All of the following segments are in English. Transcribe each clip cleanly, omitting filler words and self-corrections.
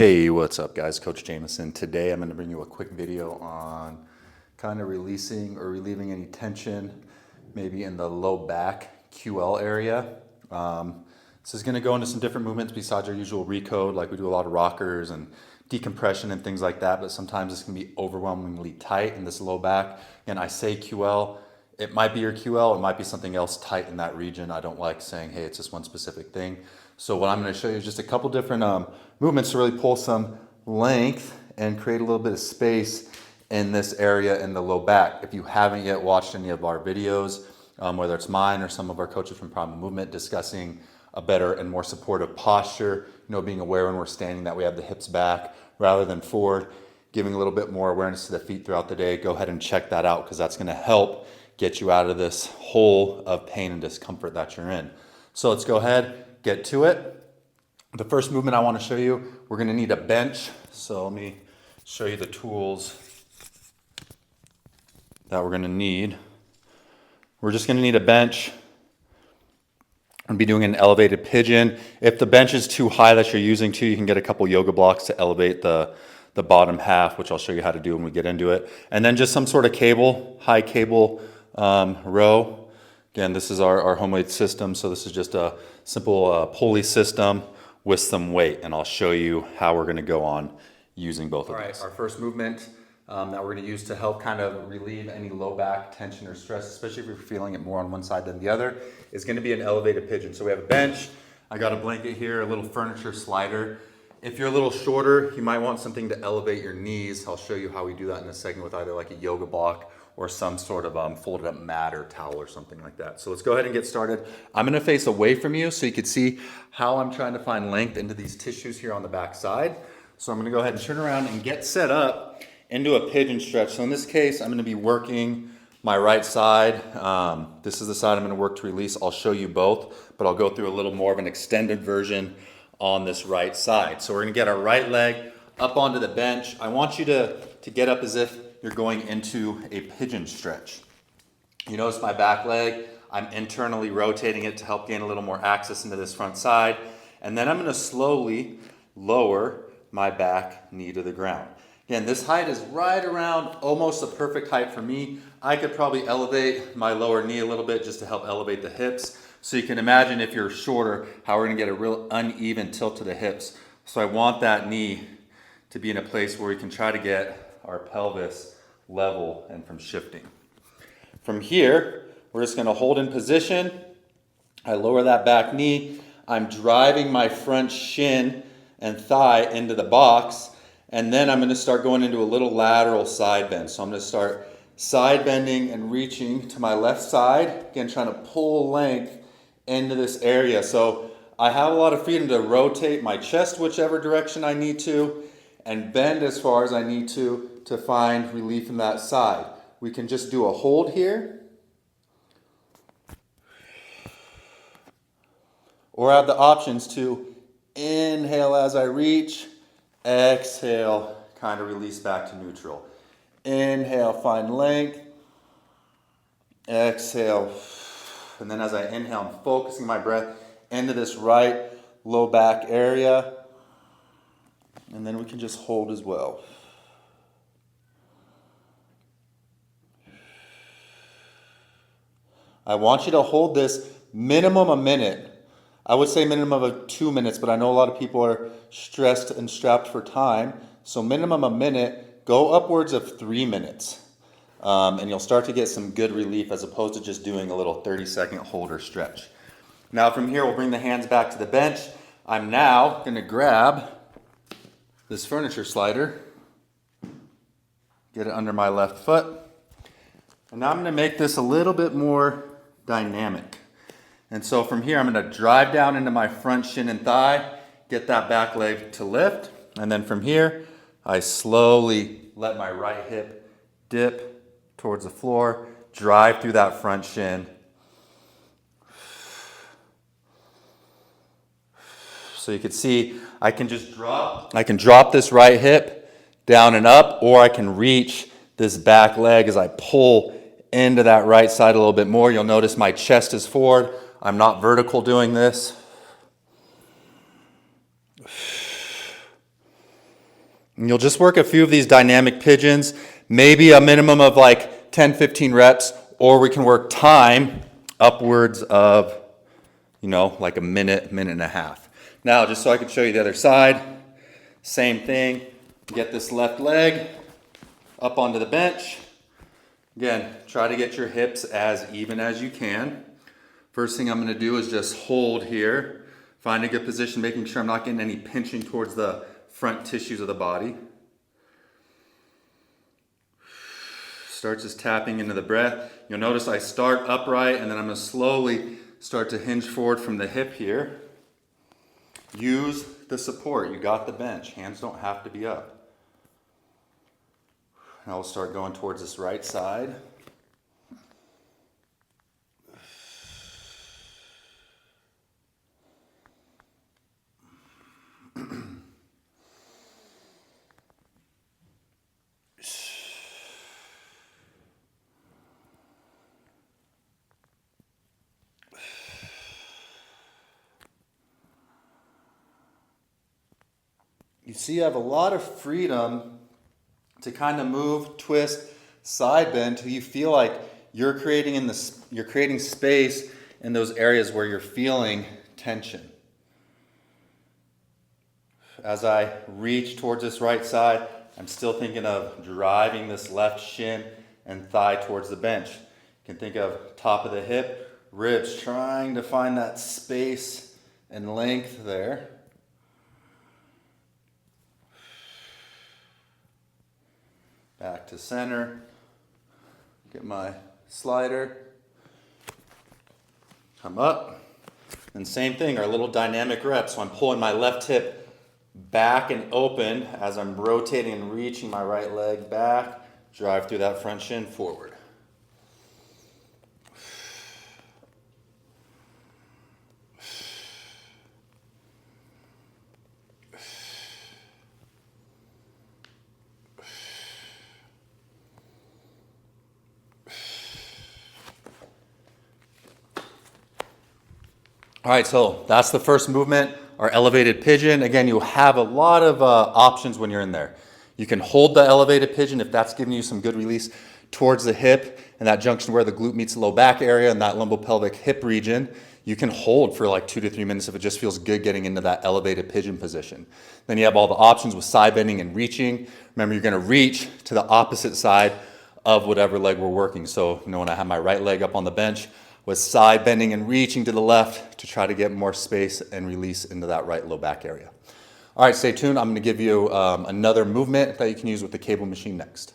Hey, what's up guys? Coach Jameson. Today I'm going to bring you a quick video on kind of releasing or relieving any tension maybe in the low back QL area. This is going to go into some different movements besides our usual recode, like we do a lot of rockers and decompression and things like that, but sometimes this can be overwhelmingly tight in this low back. And I say QL, it might be your QL, it might be something else tight in that region. I don't like saying, hey, it's just one specific thing. So what I'm going to show you is just a couple different movements to really pull some length and create a little bit of space in this area in the low back. If you haven't yet watched any of our videos, whether it's mine or some of our coaches from Primal Movement discussing a better and more supportive posture, being aware when we're standing that we have the hips back rather than forward, giving a little bit more awareness to the feet throughout the day, go ahead and check that out because that's going to help get you out of this hole of pain and discomfort that you're in. So let's go ahead, get to it. The first movement I want to show you, we're going to need a bench. So let me show you the tools that we're going to need. We're just going to need a bench. I'm going to be doing an elevated pigeon. If the bench is too high that you're using too, you can get a couple yoga blocks to elevate the bottom half, which I'll show you how to do when we get into it. And then just some sort of cable, high cable row. Again, this is our homemade system, so this is just a simple pulley system with some weight, and I'll show you how we're going to go on using both of these. All right, our first movement that we're going to use to help kind of relieve any low back tension or stress, especially if you're feeling it more on one side than the other, is going to be an elevated pigeon. So we have a bench, I got a blanket here, a little furniture slider. If you're a little shorter, you might want something to elevate your knees. I'll show you how we do that in a second with either like a yoga block or some sort of folded up mat or towel or something like that. So let's go ahead and get started. I'm gonna face away from you so you can see how I'm trying to find length into these tissues here on the back side. So I'm gonna go ahead and turn around and get set up into a pigeon stretch. So in this case, I'm gonna be working my right side. This is the side I'm gonna work to release. I'll show you both, but I'll go through a little more of an extended version on this right side. So we're gonna get our right leg up onto the bench. I want you to get up as if you're going into a pigeon stretch. You notice my back leg, I'm internally rotating it to help gain a little more access into this front side. And then I'm gonna slowly lower my back knee to the ground. Again, this height is right around almost the perfect height for me. I could probably elevate my lower knee a little bit just to help elevate the hips. So you can imagine if you're shorter, how we're gonna get a real uneven tilt to the hips. So I want that knee to be in a place where we can try to get our pelvis level and from shifting. From here, we're just gonna hold in position. I lower that back knee. I'm driving my front shin and thigh into the box, and then I'm gonna start going into a little lateral side bend. So I'm gonna start side bending and reaching to my left side, again, trying to pull length into this area. So I have a lot of freedom to rotate my chest whichever direction I need to, and bend as far as I need to find relief in that side. We can just do a hold here, or have the options to inhale as I reach, exhale, kind of release back to neutral. Inhale, find length, exhale, and then as I inhale, I'm focusing my breath into this right low back area, and then we can just hold as well. I want you to hold this minimum a minute. I would say minimum of 2 minutes, but I know a lot of people are stressed and strapped for time. So minimum a minute, go upwards of 3 minutes. And you'll start to get some good relief as opposed to just doing a little 30-second hold or stretch. Now from here, we'll bring the hands back to the bench. I'm now gonna grab this furniture slider, get it under my left foot. And now I'm gonna make this a little bit more dynamic. And so from here, I'm gonna drive down into my front shin and thigh, get that back leg to lift. And then from here, I slowly let my right hip dip towards the floor, drive through that front shin. So you can see, I can drop this right hip down and up, or I can reach this back leg as I pull into that right side a little bit more. You'll notice my chest is forward. I'm not vertical doing this. And you'll just work a few of these dynamic pigeons, maybe a minimum of like 10, 15 reps, or we can work time upwards of, like a minute, minute and a half. Now, just so I can show you the other side, same thing. Get this left leg up onto the bench. Again, try to get your hips as even as you can. First thing I'm going to do is just hold here. Find a good position, making sure I'm not getting any pinching towards the front tissues of the body. Start just tapping into the breath. You'll notice I start upright and then I'm going to slowly start to hinge forward from the hip here. Use the support. You got the bench. Hands don't have to be up. Now we'll start going towards this right side. You see, you have a lot of freedom to kind of move, twist, side bend till you feel like you're creating space in those areas where you're feeling tension. As I reach towards this right side, I'm still thinking of driving this left shin and thigh towards the bench. You can think of top of the hip, ribs, trying to find that space and length there. Back to center. Get my slider. Come up. And same thing, our little dynamic rep. So I'm pulling my left hip back and open as I'm rotating and reaching my right leg back. Drive through that front shin forward. All right, so that's the first movement, our elevated pigeon. Again, you have a lot of options when you're in there. You can hold the elevated pigeon if that's giving you some good release towards the hip and that junction where the glute meets the low back area and that lumbopelvic hip region. You can hold for like 2 to 3 minutes if it just feels good getting into that elevated pigeon position. Then you have all the options with side bending and reaching. Remember, you're going to reach to the opposite side of whatever leg we're working. So, when I have my right leg up on the bench, with side bending and reaching to the left to try to get more space and release into that right low back area. All right, stay tuned. I'm going to give you another movement that you can use with the cable machine next.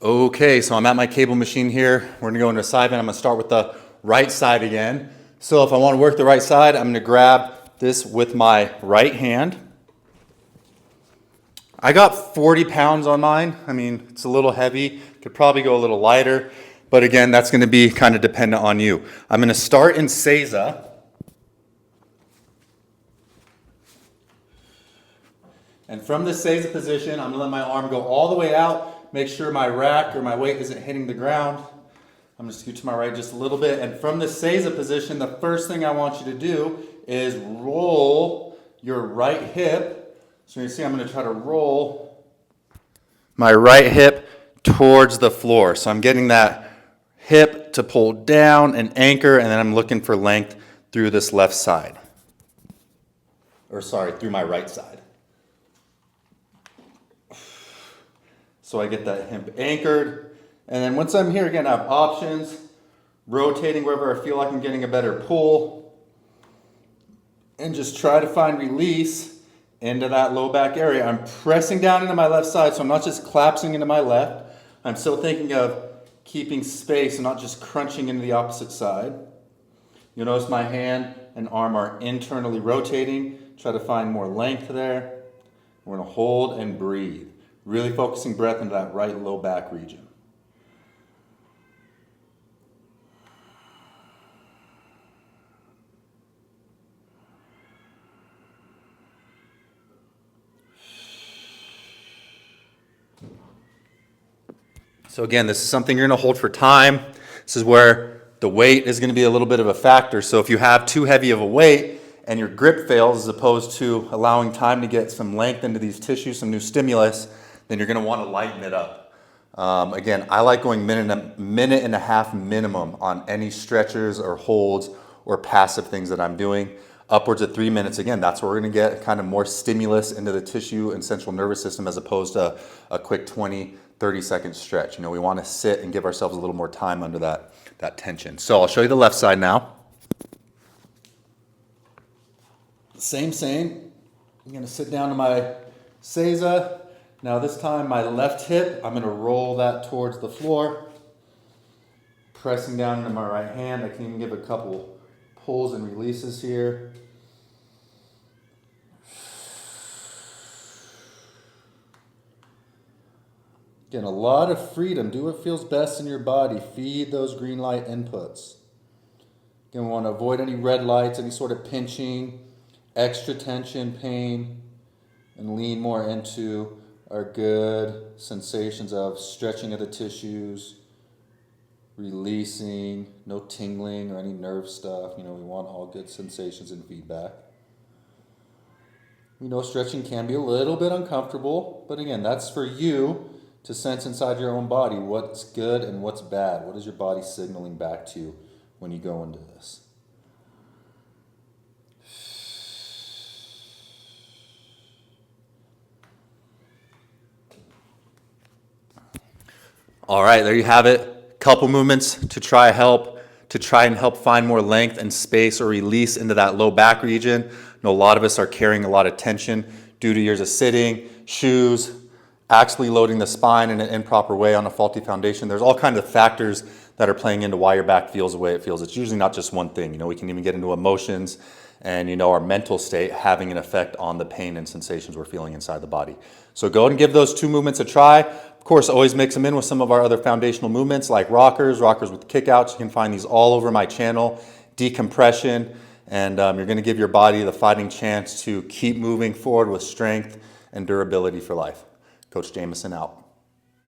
Okay, so I'm at my cable machine here. We're gonna go into a side bend. I'm gonna start with the right side again. So if I wanna work the right side, I'm gonna grab this with my right hand. I got 40 pounds on mine. I mean, it's a little heavy. Could probably go a little lighter, but again, that's gonna be kind of dependent on you. I'm gonna start in Seiza. And from this Seiza position, I'm gonna let my arm go all the way out. Make sure my rack or my weight isn't hitting the ground. I'm going to scoot to my right just a little bit. And from the Seiza position, the first thing I want you to do is roll your right hip. So you see I'm going to try to roll my right hip towards the floor. So I'm getting that hip to pull down and anchor, and then I'm looking for length through this left side. Through my right side. So I get that hip anchored. And then once I'm here, again, I have options. Rotating wherever I feel like I'm getting a better pull. And just try to find release into that low back area. I'm pressing down into my left side, so I'm not just collapsing into my left. I'm still thinking of keeping space and not just crunching into the opposite side. You'll notice my hand and arm are internally rotating. Try to find more length there. We're going to hold and breathe. Really focusing breath into that right low back region. So again, this is something you're going to hold for time. This is where the weight is going to be a little bit of a factor. So if you have too heavy of a weight and your grip fails, as opposed to allowing time to get some length into these tissues, some new stimulus, then you're going to want to lighten it up. Again, I like going minute and a half minimum on any stretchers or holds or passive things that I'm doing. Upwards of 3 minutes. Again, that's where we're going to get kind of more stimulus into the tissue and central nervous system, as opposed to a quick 20, 30-second stretch. You know, we want to sit and give ourselves a little more time under that tension. So I'll show you the left side now. Same. I'm going to sit down to my seiza. Now this time my left hip, I'm going to roll that towards the floor, pressing down into my right hand. I can even give a couple pulls and releases here. Again, a lot of freedom. Do what feels best in your body. Feed those green light inputs. Again, we want to avoid any red lights, any sort of pinching, extra tension, pain, and lean more into our good sensations of stretching of the tissues, releasing, no tingling or any nerve stuff. You know, we want all good sensations and feedback. We know stretching can be a little bit uncomfortable, but again, that's for you to sense inside your own body what's good and what's bad. What is your body signaling back to you when you go into this? All right, there you have it. Couple movements to try and help find more length and space or release into that low back region. I know a lot of us are carrying a lot of tension due to years of sitting, shoes, actually loading the spine in an improper way on a faulty foundation. There's all kinds of factors that are playing into why your back feels the way it feels. It's usually not just one thing. You know, we can even get into emotions and, you know, our mental state having an effect on the pain and sensations we're feeling inside the body. So go ahead and give those two movements a try. Of course, always mix them in with some of our other foundational movements like rockers with kickouts. You can find these all over my channel, decompression, and you're going to give your body the fighting chance to keep moving forward with strength and durability for life. Coach Jamison out.